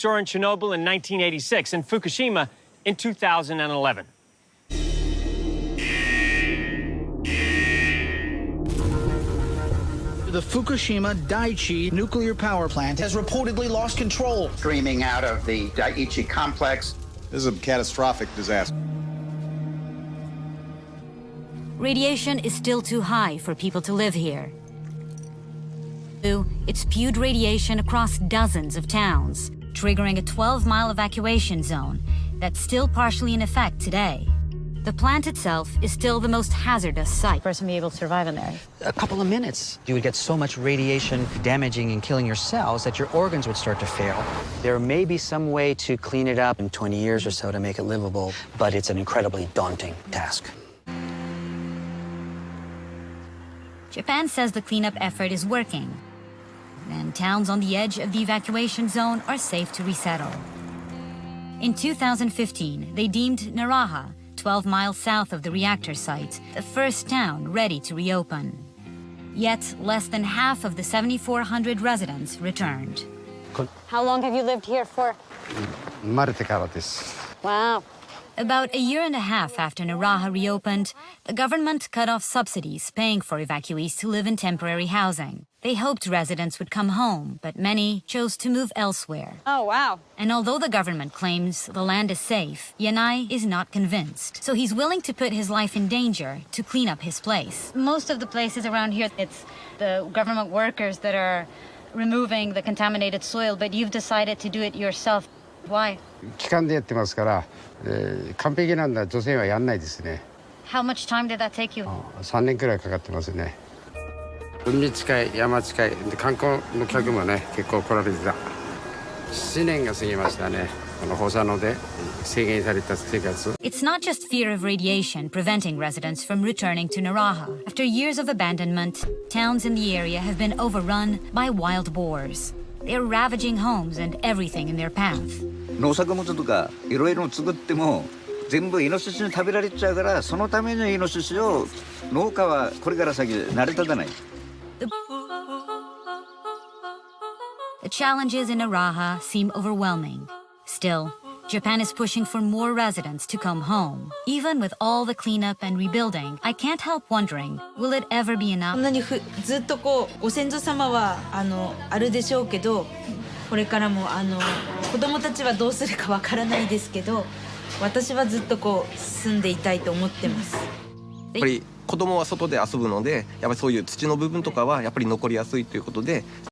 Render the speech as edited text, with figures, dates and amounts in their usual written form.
Or in Chernobyl in 1986 and Fukushima in 2011. The Fukushima Daiichi nuclear power plant has reportedly lost control. Streaming out of the Daiichi complex. This is a catastrophic disaster. Radiation is still too high for people to live here. It spewed radiation across dozens of towns, triggering a 12-mile evacuation zone that's still partially in effect today. The plant itself is still the most hazardous site. Person be able to survive in there? A couple of minutes. You would get so much radiation damaging and killing your cells that your organs would start to fail. There may be some way to clean it up in 20 years or so to make it livable, but it's an incredibly daunting task. Japan says the cleanup effort is working, and towns on the edge of the evacuation zone are safe to resettle. In 2015, they deemed Naraha, 12 miles south of the reactor site, the first town ready to reopen. Yet, less than half of the 7,400 residents returned. How long have you lived here for? Wow. About a year and a half after Naraha reopened, the government cut off subsidies paying for evacuees to live in temporary housing. They hoped residents would come home, but many chose to move elsewhere. Oh, wow. And although the government claims the land is safe, Yanai is not convinced. So he's willing to put his life in danger to clean up his place. Most of the places around here, it's the government workers that are removing the contaminated soil, but you've decided to do it yourself. Why? 期間でやってますから、完璧なんだ女性はやんないですね。 How much time did that take you? 3年くらいかかってますね。海近い、山近い、で観光の客もね、結構来られてた。7年が過ぎましたね。この放射能で制限された生活。 It's not just fear of radiation preventing residents from returning to Naraha. After years of abandonment, towns in the area have been overrun by wild boars. They're ravaging homes and everything in their path. 農作物とかいろいろ作っても全部イノシシに食べられちゃうから、そのためのイノシシを農家はこれから先成り立たない。The challenges in Naraha seem overwhelming. Still, Japan is pushing for more residents to come home. Even with all the cleanup and rebuilding, I can't help wondering, will it ever be enough? こんなにずっとご先祖様はあるでしょうけど、これからも子供たちはどうするかわからないですけど、私はずっと住んでいたいと思ってます。やっぱり子供は外で遊ぶので、やっぱりそういう土の部分とかはやっぱり残りやすいということで。